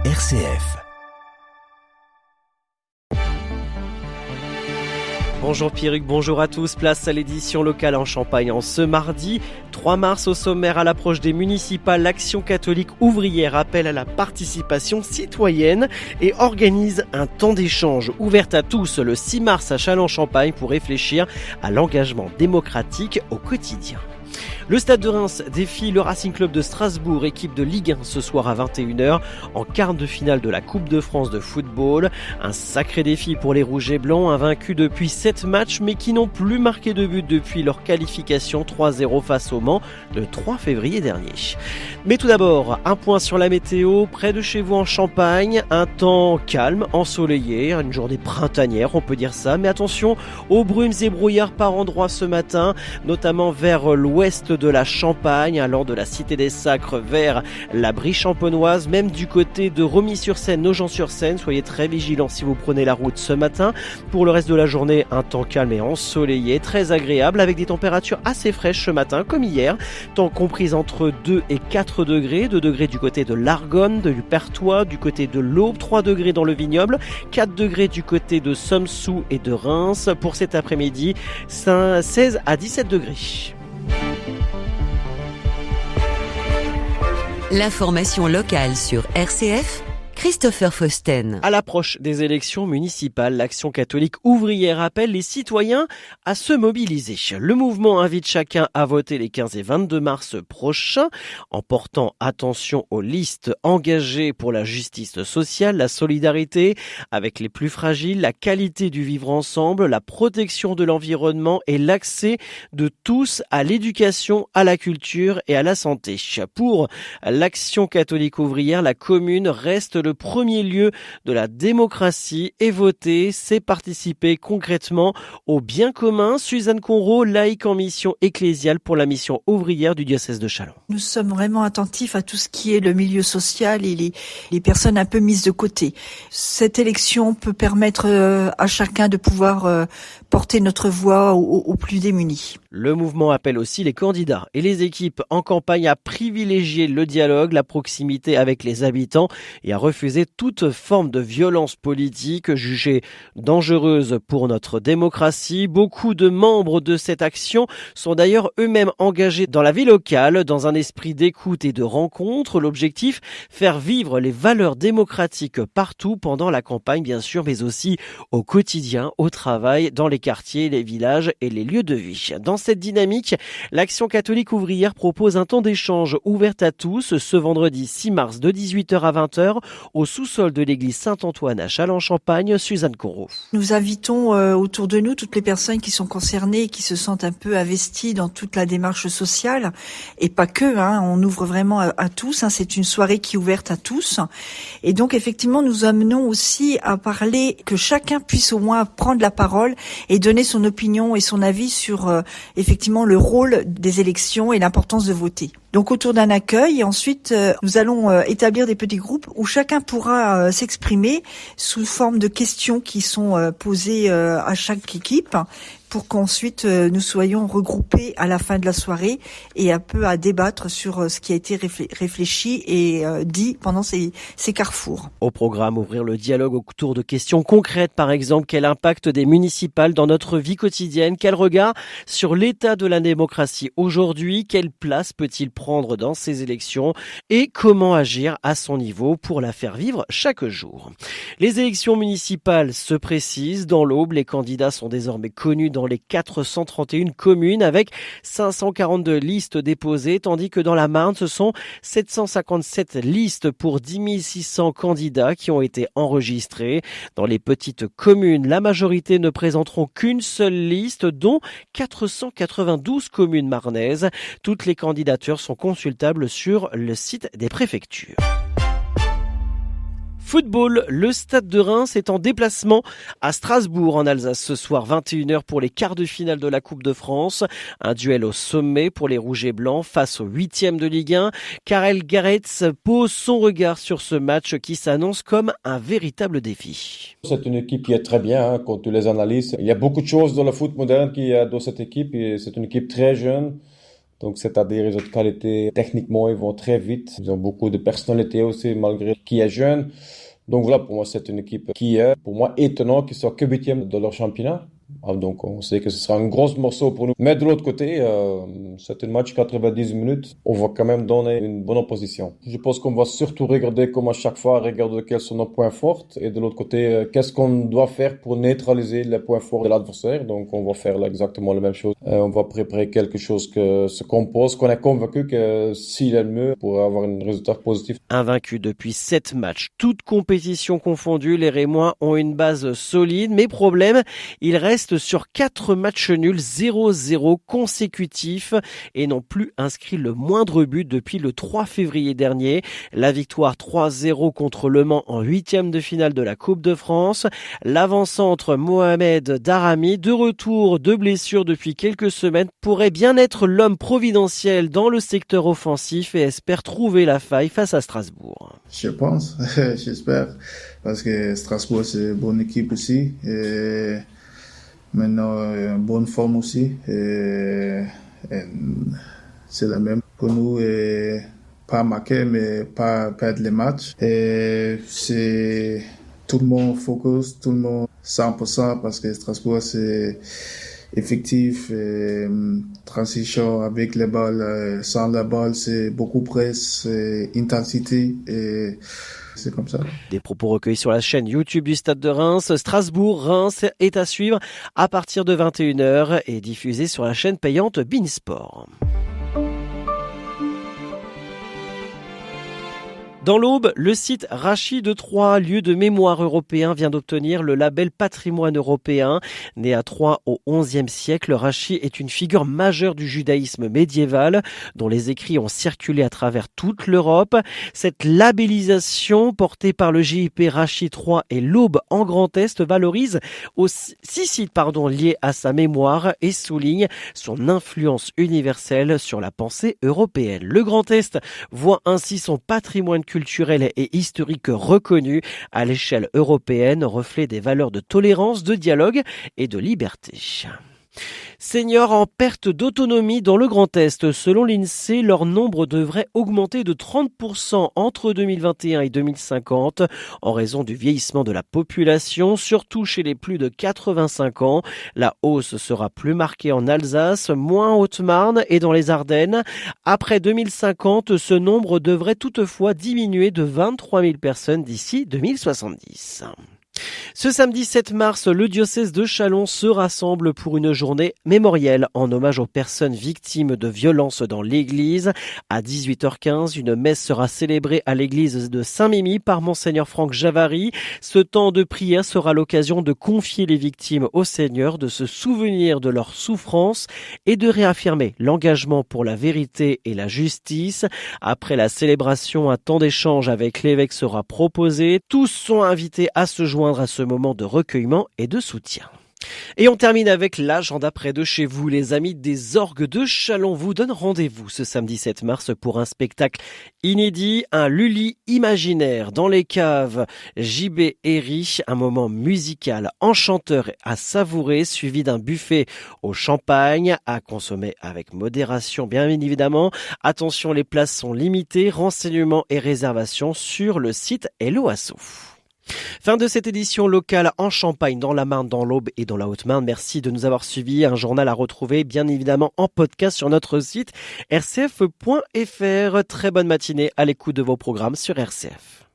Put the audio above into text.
RCF. Bonjour Pierruc, bonjour à tous. Place à l'édition locale en Champagne en ce mardi 3 mars au sommaire. À l'approche des municipales, l'Action catholique ouvrière appelle à la participation citoyenne et organise un temps d'échange ouvert à tous le 6 mars à Châlons-en-Champagne pour réfléchir à l'engagement démocratique au quotidien. Le Stade de Reims défie le Racing Club de Strasbourg, équipe de Ligue 1 ce soir à 21h en quart de finale de la Coupe de France de football. Un sacré défi pour les Rouges et Blancs, invaincus depuis 7 matchs mais qui n'ont plus marqué de but depuis leur qualification 3-0 face au Mans le 3 février dernier. Mais tout d'abord, un point sur la météo. Près de chez vous en Champagne, un temps calme, ensoleillé, une journée printanière on peut dire ça, mais attention aux brumes et brouillards par endroits ce matin, notamment vers l'ouest de la Champagne, allant de la Cité des Sacres vers la Brie champenoise, même du côté de Romilly-sur-Seine, Nogent-sur-Seine. Soyez très vigilants si vous prenez la route ce matin. Pour le reste de la journée, un temps calme et ensoleillé, très agréable, avec des températures assez fraîches ce matin, comme hier, temps compris entre 2 et 4 degrés, 2 degrés du côté de l'Argonne, du Perthois, du côté de l'Aube, 3 degrés dans le Vignoble, 4 degrés du côté de Somme-Sous et de Reims. Pour cet après-midi, 16 à 17 degrés. L'information locale sur RCF, Christopher Fausten. À l'approche des élections municipales, l'Action catholique ouvrière appelle les citoyens à se mobiliser. Le mouvement invite chacun à voter les 15 et 22 mars prochains en portant attention aux listes engagées pour la justice sociale, la solidarité avec les plus fragiles, la qualité du vivre ensemble, la protection de l'environnement et l'accès de tous à l'éducation, à la culture et à la santé. Pour l'Action catholique ouvrière, la commune reste le premier lieu de la démocratie et voter, c'est participer concrètement au bien commun. Suzanne Conraud, laïque en mission ecclésiale pour la mission ouvrière du diocèse de Châlons. Nous sommes vraiment attentifs à tout ce qui est le milieu social et les personnes un peu mises de côté. Cette élection peut permettre à chacun de pouvoir porter notre voix aux plus démunis. Le mouvement appelle aussi les candidats et les équipes en campagne à privilégier le dialogue, la proximité avec les habitants et à refuser toute forme de violence politique jugée dangereuse pour notre démocratie. Beaucoup de membres de cette action sont d'ailleurs eux-mêmes engagés dans la vie locale dans un esprit d'écoute et de rencontre. L'objectif, faire vivre les valeurs démocratiques partout pendant la campagne bien sûr, mais aussi au quotidien, au travail, dans les quartiers, les villages et les lieux de vie. Dans cette dynamique, l'Action catholique ouvrière propose un temps d'échange ouvert à tous ce vendredi 6 mars de 18h à 20h au sous-sol de l'église Saint-Antoine à Châlons-en-Champagne. Suzanne Conraud. Nous invitons autour de nous toutes les personnes qui sont concernées et qui se sentent un peu investies dans toute la démarche sociale et pas que, on ouvre vraiment à tous, c'est une soirée qui est ouverte à tous et donc effectivement nous amenons aussi à parler que chacun puisse au moins prendre la parole et donner son opinion et son avis sur effectivement le rôle des élections et l'importance de voter. Donc autour d'un accueil et ensuite nous allons établir des petits groupes où chacun pourra s'exprimer sous forme de questions qui sont posées à chaque équipe pour qu'ensuite nous soyons regroupés à la fin de la soirée et un peu à débattre sur ce qui a été réfléchi et dit pendant ces carrefours. Au programme, ouvrir le dialogue autour de questions concrètes, par exemple, quel impact des municipales dans notre vie quotidienne, quel regard sur l'état de la démocratie aujourd'hui, quelle place peut-il prendre dans ces élections et comment agir à son niveau pour la faire vivre chaque jour. Les élections municipales se précisent. Dans l'Aube, les candidats sont désormais connus dans les 431 communes avec 542 listes déposées, tandis que dans la Marne, ce sont 757 listes pour 10 600 candidats qui ont été enregistrés. Dans les petites communes, la majorité ne présenteront qu'une seule liste, dont 492 communes marnaises. Toutes les candidatures sont consultables sur le site des préfectures. Football, le Stade de Reims est en déplacement à Strasbourg en Alsace ce soir 21h pour les quarts de finale de la Coupe de France. Un duel au sommet pour les Rouges et Blancs face au 8e de Ligue 1. Karel Garetz pose son regard sur ce match qui s'annonce comme un véritable défi. C'est une équipe qui est très bien quand tu les analyses. Il y a beaucoup de choses dans le foot moderne qui est dans cette équipe. Et c'est une équipe très jeune, Donc, c'est-à-dire, ils ont de qualité. Techniquement, ils vont très vite. Ils ont beaucoup de personnalité aussi, malgré qui est jeune. Donc voilà, pour moi, c'est une équipe qui est, pour moi, étonnant qu'ils soient que 8e de leur championnat. Donc on sait que ce sera un gros morceau pour nous. Mais de l'autre côté, c'est un match 90 minutes. On va quand même donner une bonne opposition. Je pense qu'on va surtout regarder, comme à chaque fois, regarder quels sont nos points forts. Et de l'autre côté, qu'est-ce qu'on doit faire pour neutraliser les points forts de l'adversaire. Donc on va faire là exactement la même chose. On va préparer quelque chose que se compose, qu'on est convaincu que s'il est le mieux, pour avoir un résultat positif. Invaincu depuis 7 matchs, toutes compétitions confondues, les Rémois ont une base solide. Mais problème, il reste sur 4 matchs nuls 0-0 consécutifs et n'ont plus inscrit le moindre but depuis le 3 février dernier. La victoire 3-0 contre Le Mans en 8e de finale de la Coupe de France. L'avant-centre Mohamed Darami, de retour de blessure depuis quelques semaines, pourrait bien être l'homme providentiel dans le secteur offensif et espère trouver la faille face à Strasbourg. Je pense, j'espère, parce que Strasbourg c'est une bonne équipe aussi. Et maintenant, en bonne forme aussi. Et c'est la même pour nous. Et pas marquer, mais pas perdre les matchs. Et c'est tout le monde focus, tout le monde 100% parce que Strasbourg c'est effectif. Et, transition avec les balles, sans la balle, c'est beaucoup presse, intensité. Et c'est comme ça. Des propos recueillis sur la chaîne YouTube du Stade de Reims. Strasbourg-Reims est à suivre à partir de 21h et diffusé sur la chaîne payante beIN Sport. Dans l'Aube, le site Rachy de Troyes, lieu de mémoire européen, vient d'obtenir le label patrimoine européen. Né à Troyes au XIe siècle, Rachy est une figure majeure du judaïsme médiéval, dont les écrits ont circulé à travers toute l'Europe. Cette labellisation, portée par le GIP Rachy Troyes et l'Aube en Grand Est, valorise 6 sites liés à sa mémoire et souligne son influence universelle sur la pensée européenne. Le Grand Est voit ainsi son patrimoine culturel et historique reconnu à l'échelle européenne, reflet des valeurs de tolérance, de dialogue et de liberté. Seniors en perte d'autonomie dans le Grand Est. Selon l'INSEE, leur nombre devrait augmenter de 30% entre 2021 et 2050 en raison du vieillissement de la population, surtout chez les plus de 85 ans. La hausse sera plus marquée en Alsace, moins en Haute-Marne et dans les Ardennes. Après 2050, ce nombre devrait toutefois diminuer de 23 000 personnes d'ici 2070. Ce samedi 7 mars, le diocèse de Châlons se rassemble pour une journée mémorielle en hommage aux personnes victimes de violences dans l'église. À 18h15, une messe sera célébrée à l'église de Saint-Mimi par Monseigneur Franck Javary. Ce temps de prière sera l'occasion de confier les victimes au Seigneur, de se souvenir de leurs souffrances et de réaffirmer l'engagement pour la vérité et la justice. Après la célébration, un temps d'échange avec l'évêque sera proposé. Tous sont invités à se joindre à ce moment de recueillement et de soutien. Et on termine avec l'agenda près de chez vous. Les amis des orgues de Châlons vous donnent rendez-vous ce samedi 7 mars pour un spectacle inédit, un Lully imaginaire dans les caves JB Herry, un moment musical enchanteur à savourer, suivi d'un buffet au champagne à consommer avec modération bien évidemment. Attention, les places sont limitées, renseignements et réservations sur le site Hello Asso. Fin de cette édition locale en Champagne, dans la Marne, dans l'Aube et dans la Haute-Marne. Merci de nous avoir suivis. Un journal à retrouver bien évidemment en podcast sur notre site rcf.fr. Très bonne matinée à l'écoute de vos programmes sur RCF.